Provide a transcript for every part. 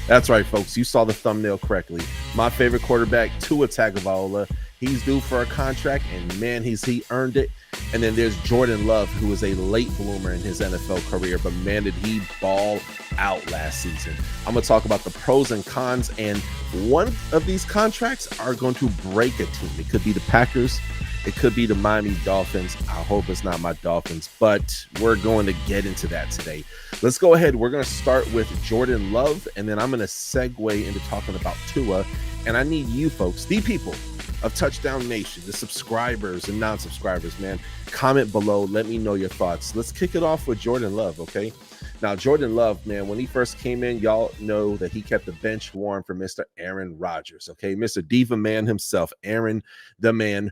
That's right, folks. You saw the thumbnail correctly. My favorite quarterback, Tua Tagovailoa. He's due for a contract, and man, he earned it. And then there's Jordan Love, who was a late bloomer in his NFL career, but man, did he ball out last season. I'm going to talk about the pros and cons, and one of these contracts are going to break a team. It could be the Packers. It could be the Miami Dolphins. I hope it's not my Dolphins, but we're going to get into that today. Let's go ahead. We're going to start with Jordan Love, and then I'm going to segue into talking about Tua. And I need you folks, the people of Touchdown Nation, the subscribers and non-subscribers, man, comment below. Let me know your thoughts. Let's kick it off with Jordan Love, okay? Now, Jordan Love, man, when he first came in, y'all know that he kept the bench warm for Mr. Aaron Rodgers, okay? Mr. Diva Man himself, Aaron the Man,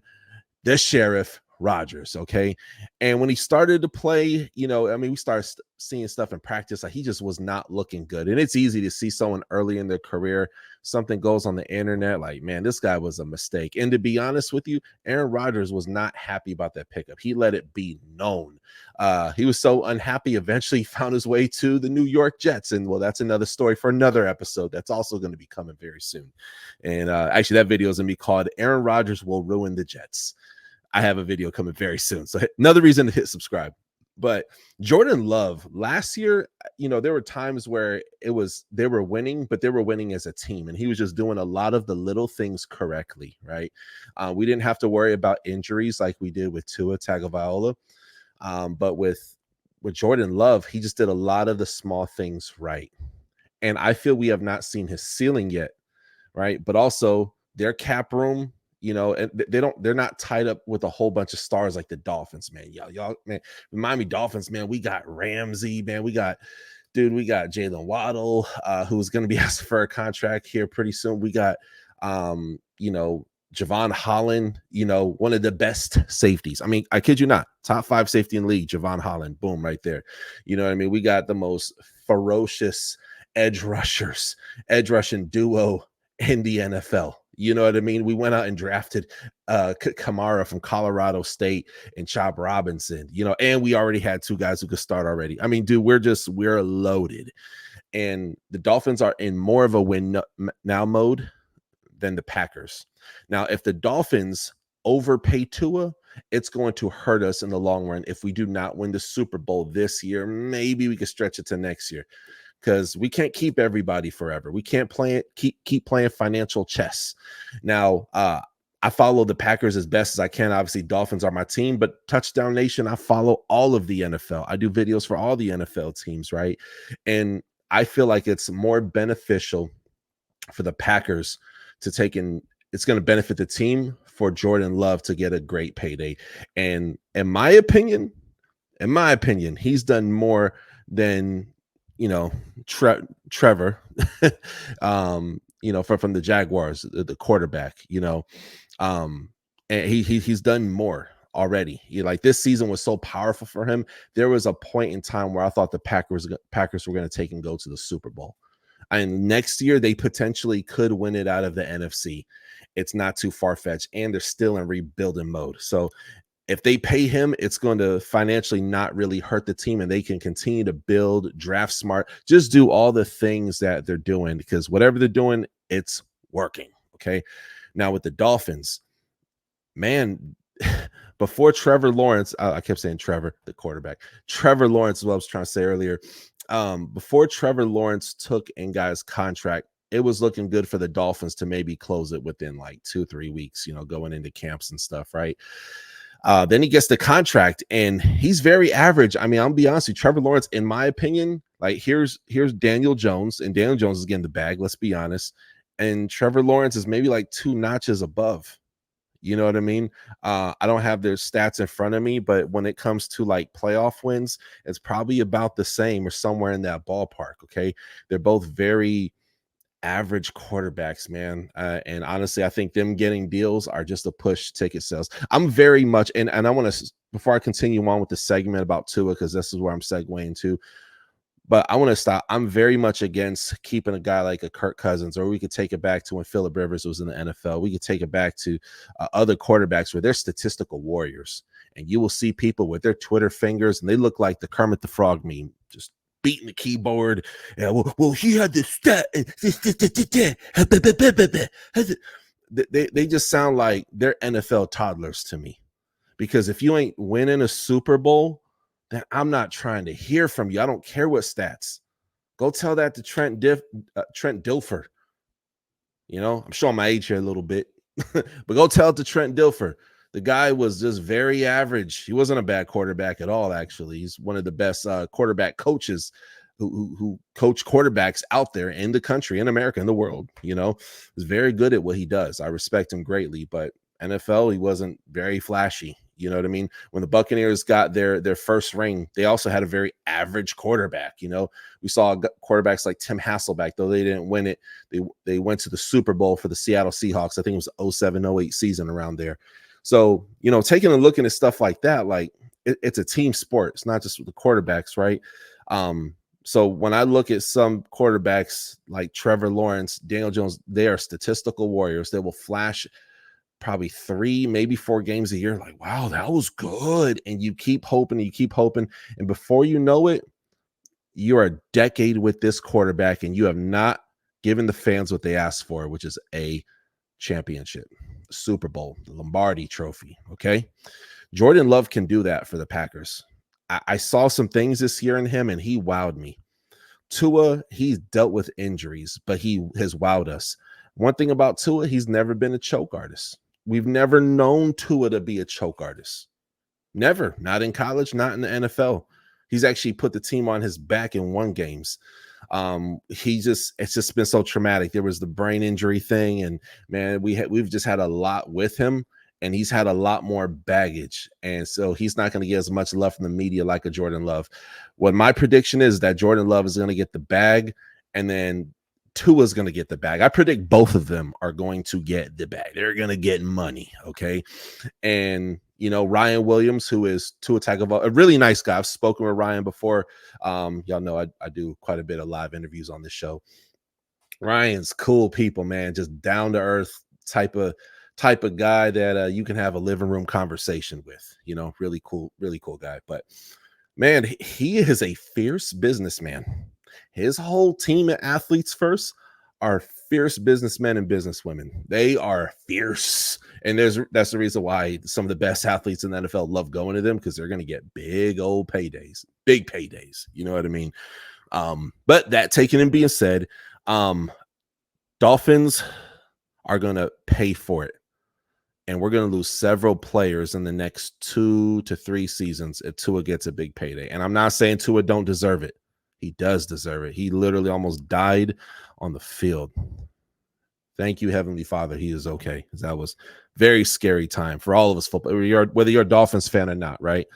the Sheriff Rodgers, okay? And when he started to play, we started seeing stuff in practice. Like, he just was not looking good. And it's easy to see someone early in their career, something goes on the internet, like, man, this guy was a mistake. And to be honest with you, Aaron Rodgers was not happy about that pickup. He let it be known. He was so unhappy, eventually he found his way to the New York Jets. And, well, that's another story for another episode that's also going to be coming very soon. And actually, that video is going to be called Aaron Rodgers Will Ruin the Jets. I have a video coming very soon. So another reason to hit subscribe. But Jordan Love, last year, there were times where they were winning, but they were winning as a team. And he was just doing a lot of the little things correctly, right? We didn't have to worry about injuries like we did with Tua Tagovailoa. But with Jordan Love, he just did a lot of the small things right. And I feel we have not seen his ceiling yet, right? But also their cap room, and they're not tied up with a whole bunch of stars like the Dolphins, man. Y'all, man, Miami Dolphins, man. We got Ramsey, man. We got Jalen Waddle, who's going to be asking for a contract here pretty soon. We got, Javon Holland, one of the best safeties. I mean, I kid you not, top 5 safety in the league, Javon Holland, boom, right there. You know what I mean? We got the most ferocious edge rushing duo in the NFL. You know what I mean? We went out and drafted Kamara from Colorado State and Chop Robinson, and we already had 2 guys who could start already. I mean, dude, we're loaded. And the Dolphins are in more of a win now mode than the Packers. Now, if the Dolphins overpay Tua, it's going to hurt us in the long run. If we do not win the Super Bowl this year, maybe we could stretch it to next year, because we can't keep everybody forever. We can't keep playing financial chess. Now, I follow the Packers as best as I can. Obviously, Dolphins are my team, but Touchdown Nation, I follow all of the NFL. I do videos for all the NFL teams, right? And I feel like it's more beneficial for the Packers to take in. It's going to benefit the team for Jordan Love to get a great payday. And in my opinion, he's done more than Trevor, from the Jaguars, the quarterback, and he's done more already. Like, this season was so powerful for him. There was a point in time where I thought the Packers were going to take and go to the Super Bowl. And next year they potentially could win it out of the NFC. It's not too far-fetched, and they're still in rebuilding mode. So if they pay him, it's going to financially not really hurt the team, and they can continue to build, draft smart, just do all the things that they're doing, because whatever they're doing, it's working. Okay. Now with the Dolphins, man, before Trevor Lawrence, I kept saying Trevor, the quarterback, Trevor Lawrence is what I was trying to say earlier. Before Trevor Lawrence took and got his contract, it was looking good for the Dolphins to maybe close it within like 2-3 weeks, going into camps and stuff, right? Then he gets the contract, and he's very average. I mean, I'll be honest with you, Trevor Lawrence, in my opinion, like, here's Daniel Jones, and Daniel Jones is getting the bag, let's be honest. And Trevor Lawrence is maybe like 2 notches above. You know what I mean? I don't have their stats in front of me, but when it comes to like playoff wins, it's probably about the same or somewhere in that ballpark. Okay. They're both very average quarterbacks, man. And honestly, I think them getting deals are just to push ticket sales. I'm very much, and I want to, before I continue on with the segment about Tua, because this is where I'm segueing to, but I want to stop. I'm very much against keeping a guy like a Kirk Cousins, or we could take it back to when Phillip Rivers was in the NFL. We could take it back to other quarterbacks where they're statistical warriors, and you will see people with their Twitter fingers, and they look like the Kermit the Frog meme, just beating the keyboard. Yeah, well, he had this stat. They just sound like they're NFL toddlers to me. Because if you ain't winning a Super Bowl, then I'm not trying to hear from you. I don't care what stats. Go tell that to Trent Dilfer. You know, I'm showing my age here a little bit, but go tell it to Trent Dilfer. The guy was just very average. He wasn't a bad quarterback at all, actually. He's one of the best quarterback coaches who coach quarterbacks out there in the country, in America, in the world. You know, he's very good at what he does. I respect him greatly, but NFL, he wasn't very flashy. You know what I mean? When the Buccaneers got their first ring, they also had a very average quarterback. You know, we saw quarterbacks like Tim Hasselbeck, though they didn't win it. They went to the Super Bowl for the Seattle Seahawks. I think it was 07-08 season around there. So, you know, taking a look into stuff like that, like it's a team sport. It's not just the quarterbacks, right? So when I look at some quarterbacks like Trevor Lawrence, Daniel Jones, they are statistical warriors. They will flash probably 3, maybe 4 games a year. Like, wow, that was good. And you keep hoping, and before you know it, you're a decade with this quarterback, and you have not given the fans what they asked for, which is a championship, Super Bowl, the Lombardi Trophy. Okay, Jordan Love can do that for the Packers. I saw some things this year in him, and he wowed me. Tua, he's dealt with injuries, but he has wowed us. One thing about Tua, he's never been a choke artist. We've never known Tua to be a choke artist. Never. Not in college, not in the NFL. He's actually put the team on his back and won games. It's just been so traumatic. There was the brain injury thing, and man, we've just had a lot with him, and he's had a lot more baggage, and so he's not going to get as much love from the media like a Jordan Love. What my prediction is that Jordan Love is going to get the bag, and then Tua's going to get the bag. I predict both of them are going to get the bag. They're going to get money, okay? And, you know, Ryan Williams, who is Tua Tagovailoa, a really nice guy. I've spoken with Ryan before. Y'all know I do quite a bit of live interviews on this show. Ryan's cool people, man, just down-to-earth type of guy that you can have a living room conversation with. You know, really cool guy. But, man, he is a fierce businessman. His whole team at Athletes First are fierce businessmen and businesswomen. They are fierce. And that's the reason why some of the best athletes in the NFL love going to them, because they're going to get big old paydays, big paydays. You know what I mean? But that taken and being said, Dolphins are going to pay for it. And we're going to lose several players in the next 2 to 3 seasons if Tua gets a big payday. And I'm not saying Tua don't deserve it. He does deserve it. He literally almost died on the field. Thank you, Heavenly Father. He is okay. That was very scary time for all of us football, whether you're a Dolphins fan or not, right?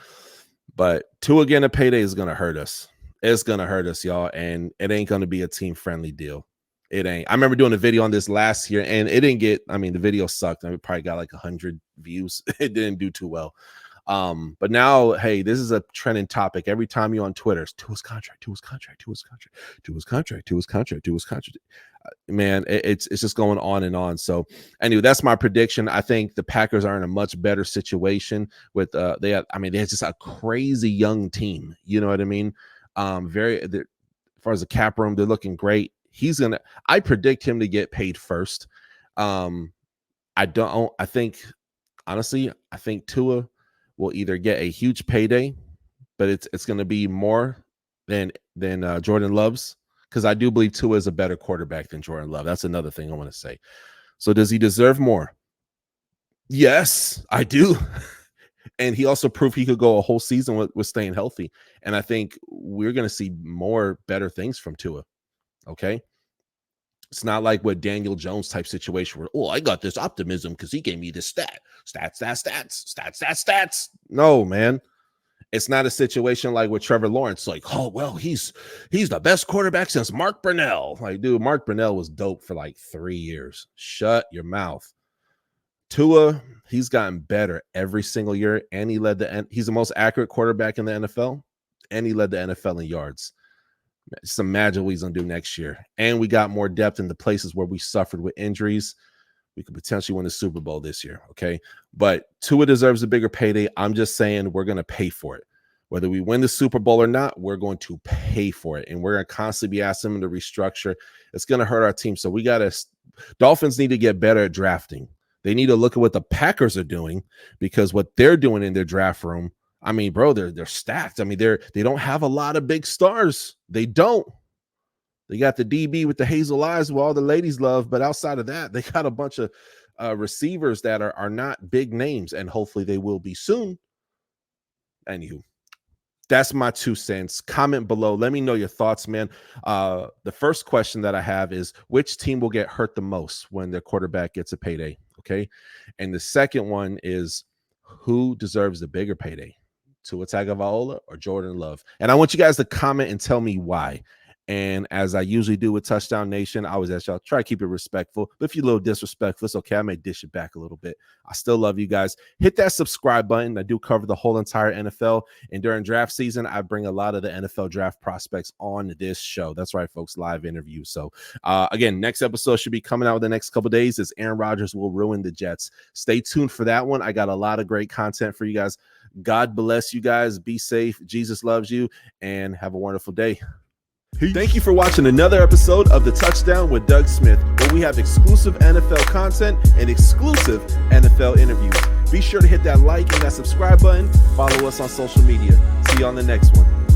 But Tua getting a payday is going to hurt us. It's going to hurt us, y'all. And it ain't going to be a team-friendly deal. It ain't. I remember doing a video on this last year, and it didn't get, the video sucked. It probably got like 100 views. It didn't do too well. But now, hey, this is a trending topic. Every time you're on Twitter, it's Tua's contract. Man, it's just going on and on. So anyway, that's my prediction. I think the Packers are in a much better situation with they have just a crazy young team. You know what I mean? As far as the cap room, they're looking great. I predict him to get paid first. I think Tua will either get a huge payday, but it's going to be more than Jordan Love's, because I do believe Tua is a better quarterback than Jordan Love. That's another thing I want to say. So does he deserve more? Yes, I do. And he also proved he could go a whole season with staying healthy. And I think we're going to see more better things from Tua. Okay. It's not like what Daniel Jones type situation where, I got this optimism because he gave me this stats. No, man. It's not a situation like with Trevor Lawrence. Like, he's the best quarterback since Mark Brunell. Like, dude, Mark Brunell was dope for like 3 years. Shut your mouth. Tua, he's gotten better every single year, and he's the most accurate quarterback in the NFL, and he led the NFL in yards. Just imagine what he's going to do next year. And we got more depth in the places where we suffered with injuries. We could potentially win the Super Bowl this year, okay? But Tua deserves a bigger payday. I'm just saying we're going to pay for it. Whether we win the Super Bowl or not, we're going to pay for it. And we're going to constantly be asking them to restructure. It's going to hurt our team. So Dolphins need to get better at drafting. They need to look at what the Packers are doing, because what they're doing in their draft room, I mean, bro, they're stacked. I mean, they don't have a lot of big stars. They don't. They got the DB with the hazel eyes who all the ladies love, but outside of that, they got a bunch of receivers that are not big names, and hopefully they will be soon. Anywho, that's my 2 cents. Comment below. Let me know your thoughts, man. The first question that I have is, which team will get hurt the most when their quarterback gets a payday? Okay. And the second one is, who deserves the bigger payday? Tua Tagovailoa or Jordan Love? And I want you guys to comment and tell me why. And as I usually do with Touchdown Nation, I always ask y'all, try to keep it respectful. But if you're a little disrespectful, it's okay. I may dish it back a little bit. I still love you guys. Hit that subscribe button. I do cover the whole entire NFL. And during draft season, I bring a lot of the NFL draft prospects on this show. That's right, folks, live interviews. So, again, next episode should be coming out in the next couple of days, as Aaron Rodgers will ruin the Jets. Stay tuned for that one. I got a lot of great content for you guys. God bless you guys. Be safe. Jesus loves you. And have a wonderful day. Peace. Thank you for watching another episode of The Touchdown with Doug Smith, where we have exclusive NFL content and exclusive NFL interviews. Be sure to hit that like and that subscribe button. Follow us on social media. See you on the next one.